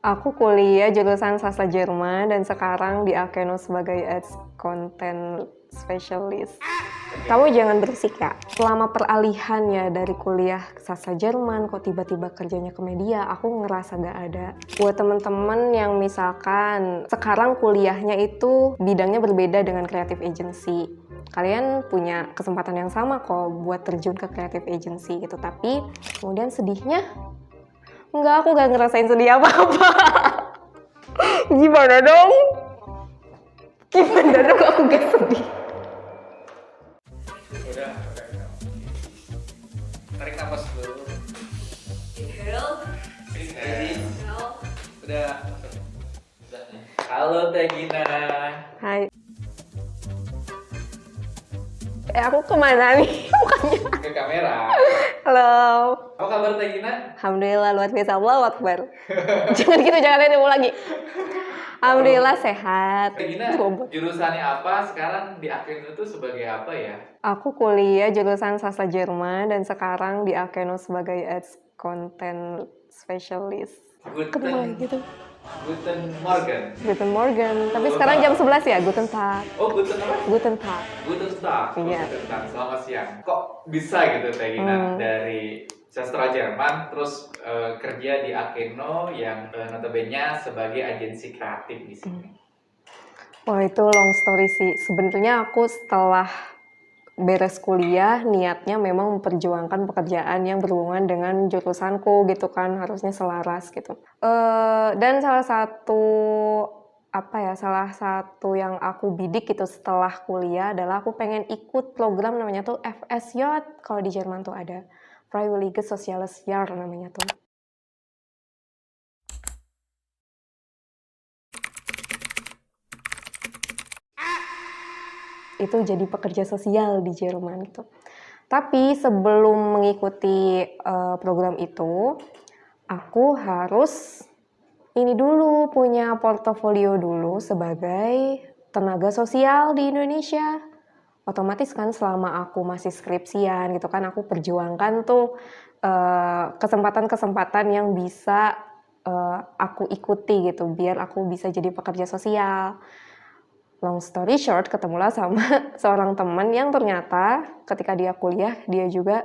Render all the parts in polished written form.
Aku kuliah jurusan sastra Jerman dan sekarang di Akeno sebagai Ads Content Specialist. Kamu jangan berisik ya. Selama peralihannya dari kuliah sastra Jerman kok tiba-tiba kerjanya ke media, aku ngerasa gak ada. Buat temen-temen yang misalkan sekarang kuliahnya itu bidangnya berbeda dengan creative agency, kalian punya kesempatan yang sama kok buat terjun ke creative agency gitu. Tapi kemudian sedihnya, enggak, aku gak ngerasain sedih apa-apa. Gimana dong? Gimana dong aku gak sedih? Udah. Tarik nafas dulu. Inhale. Udah. Halo Teh Gina. Hai. Aku kemana nih? Bukannya. Ke kamera. Halo. Apa kabar Teh Gina? Alhamdulillah luar biasa. Allahu Akbar. Jangan gitu, jangan ada lagi. Alhamdulillah sehat. Teh Gina, jurusannya apa? Sekarang di Akeno itu sebagai apa ya? Aku kuliah jurusan sastra Jerman dan sekarang di Akeno sebagai Ads Content Specialist. Kenapa gitu? Guten Morgen. Guten Morgen. Tapi sekarang jam 11 ya, Guten Tag. Oh, Guten apa? Guten Tag. Guten Tag. Iya. Guten Tag. Selamat siang. Kok bisa gitu Teh Gina dari sastra Jerman terus kerja di Akeno yang notabene sebagai agensi kreatif di sini? Wah, itu long story sih. Sebenarnya aku setelah beres kuliah niatnya memang memperjuangkan pekerjaan yang berhubungan dengan jurusanku gitu kan, harusnya selaras gitu. Dan salah satu yang aku bidik gitu setelah kuliah adalah aku pengen ikut program namanya tuh FSJ, kalau di Jerman tuh ada Freiwillige Soziales Jahr namanya tuh. Itu jadi pekerja sosial di Jerman gitu. Tapi sebelum mengikuti program itu, aku harus ini dulu, punya portofolio dulu sebagai tenaga sosial di Indonesia. Otomatis kan selama aku masih skripsian gitu kan, aku perjuangkan tuh kesempatan-kesempatan yang bisa aku ikuti gitu, biar aku bisa jadi pekerja sosial. Long story short, ketemulah sama seorang teman yang ternyata ketika dia kuliah, dia juga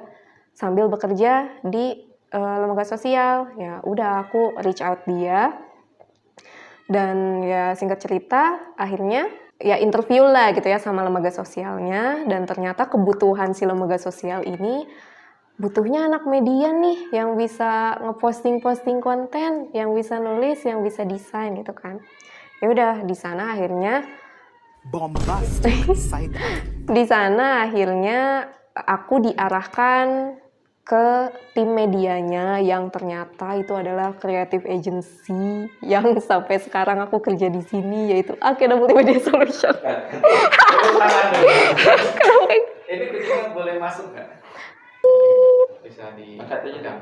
sambil bekerja di lembaga sosial. Ya udah, aku reach out dia. Dan ya singkat cerita, akhirnya ya interview lah gitu ya sama lembaga sosialnya. Dan ternyata kebutuhan si lembaga sosial ini butuhnya anak media nih yang bisa ngeposting-posting konten, yang bisa nulis, yang bisa desain gitu kan. Ya udah, di sana akhirnya di sana akhirnya aku diarahkan ke tim medianya yang ternyata itu adalah creative agency yang sampai sekarang aku kerja di sini, yaitu Akeno Multimedia Solution. Ini kucingnya boleh masuk nggak? Bisa diangkat aja dong.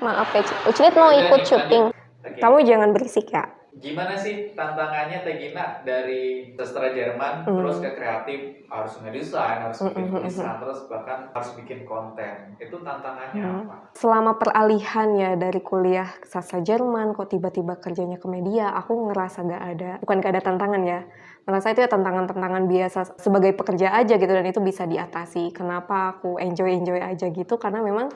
Maaf ya, Ucilit mau ikut syuting. Kamu jangan berisik ya. Gimana sih tantangannya Teh Gina dari sastra Jerman terus ke kreatif, harus ngedesain, harus bikin tulisan, terus bahkan harus bikin konten. Itu tantangannya apa? Selama peralihannya dari kuliah sastra Jerman kok tiba-tiba kerjanya ke media, aku ngerasa bukan gak ada tantangan ya. Merasa itu ya tantangan-tantangan biasa sebagai pekerja aja gitu, dan itu bisa diatasi. Kenapa aku enjoy aja gitu? Karena memang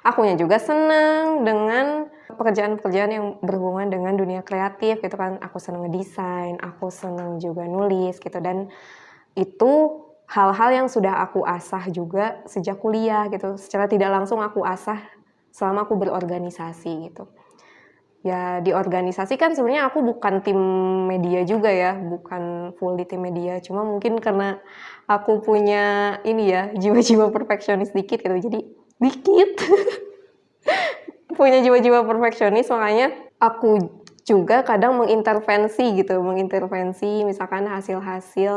akunya juga seneng dengan pekerjaan-pekerjaan yang berhubungan dengan dunia kreatif gitu kan. Aku seneng ngedesain, aku seneng juga nulis gitu, dan itu hal-hal yang sudah aku asah juga sejak kuliah gitu. Secara tidak langsung aku asah selama aku berorganisasi gitu. Ya di organisasi kan sebenarnya aku bukan tim media juga ya, bukan full di tim media. Cuma mungkin karena aku punya ini ya, jiwa-jiwa perfeksionis dikit gitu. Jadi dikit punya jiwa-jiwa perfeksionis, makanya aku juga kadang mengintervensi misalkan hasil-hasil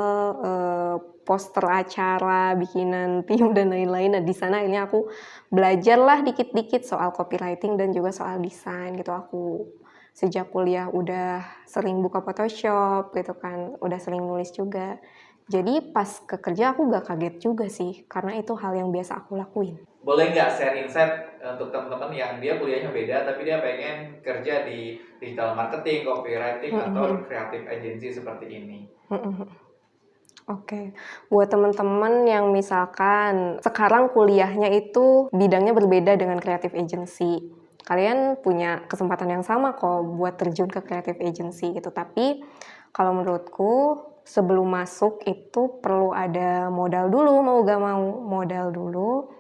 poster acara, bikinan tim dan lain-lain. Nah di sana akhirnya aku belajarlah dikit-dikit soal copywriting dan juga soal desain gitu. Aku sejak kuliah udah sering buka Photoshop gitu kan, udah sering nulis juga. Jadi pas ke kerja aku gak kaget juga sih, karena itu hal yang biasa aku lakuin. boleh nggak share insight untuk teman-teman yang dia kuliahnya beda tapi dia pengen kerja di digital marketing, copywriting atau creative agency seperti ini? Oke, buat teman-teman yang misalkan sekarang kuliahnya itu bidangnya berbeda dengan creative agency, kalian punya kesempatan yang sama kok buat terjun ke creative agency gitu. Tapi kalau menurutku sebelum masuk itu perlu ada modal dulu, mau gak mau modal dulu,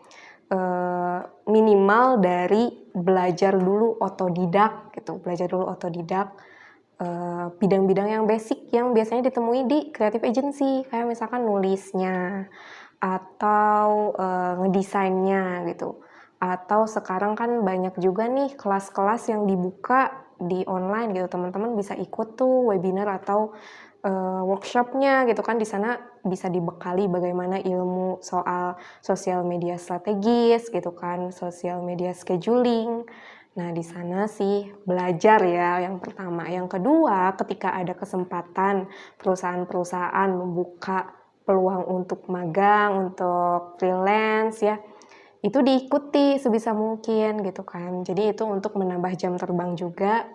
minimal dari belajar dulu otodidak gitu, bidang-bidang yang basic yang biasanya ditemui di creative agency, kayak misalkan nulisnya atau ngedesainnya gitu. Atau sekarang kan banyak juga nih kelas-kelas yang dibuka di online gitu, teman-teman bisa ikut tuh webinar atau workshopnya gitu kan. Di sana bisa dibekali bagaimana ilmu soal sosial media strategis gitu kan, sosial media scheduling. Nah, di sana sih belajar ya yang pertama. Yang kedua, ketika ada kesempatan perusahaan-perusahaan membuka peluang untuk magang, untuk freelance ya, itu diikuti sebisa mungkin gitu kan. Jadi itu untuk menambah jam terbang juga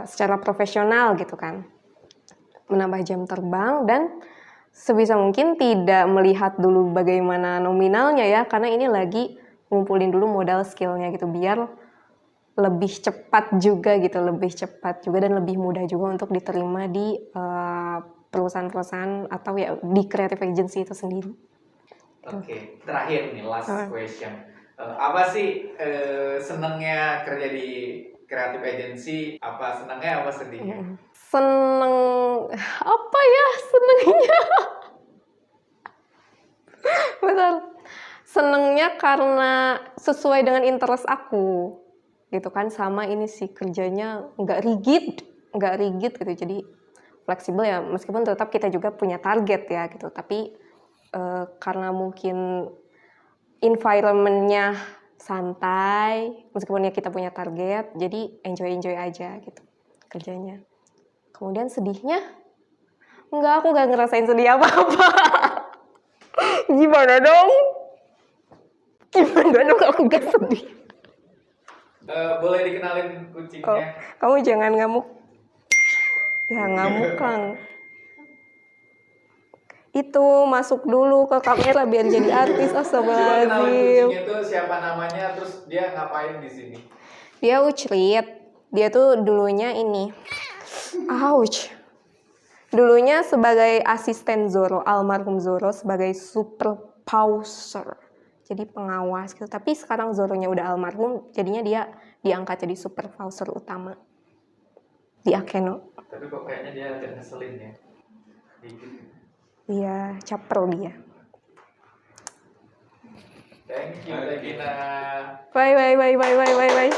secara profesional gitu kan. Menambah jam terbang dan sebisa mungkin tidak melihat dulu bagaimana nominalnya ya, karena ini lagi ngumpulin dulu modal skillnya gitu, biar lebih cepat juga dan lebih mudah juga untuk diterima di perusahaan-perusahaan atau ya di creative agency itu sendiri. Oke, terakhir nih last question. Apa sih senengnya kerja di creative agency? Apa senangnya, apa sedihnya? Seneng apa ya senengnya? Betul. Senengnya karena sesuai dengan interest aku. Gitu kan, sama ini sih kerjanya nggak rigid gitu, jadi fleksibel ya, meskipun tetap kita juga punya target ya gitu, tapi karena mungkin environment-nya santai, meskipun ya kita punya target, jadi enjoy aja gitu kerjanya. Kemudian sedihnya, aku nggak ngerasain sedih apa-apa. Gimana dong aku nggak sedih. Boleh dikenalin kucingnya? Oh, kamu jangan ngamuk. Ya ngamuk Kang. Itu masuk dulu ke kamera biar jadi artis. Coba kenalin Astagfirullahaladzim. kucingnya tuh siapa namanya, terus dia ngapain di sini? Dia Ucrit. Dia tuh dulunya ini. Ouch. Dulunya sebagai asisten Zoro, almarhum Zoro, sebagai supervisor. Jadi pengawas gitu. Tapi sekarang Zoronya udah almarhum, jadinya dia diangkat jadi supervisor utama di Akeno. Tapi kok kayaknya dia agak ngeselin ya. Iya, caper dia. Thank you, Regina. Bye.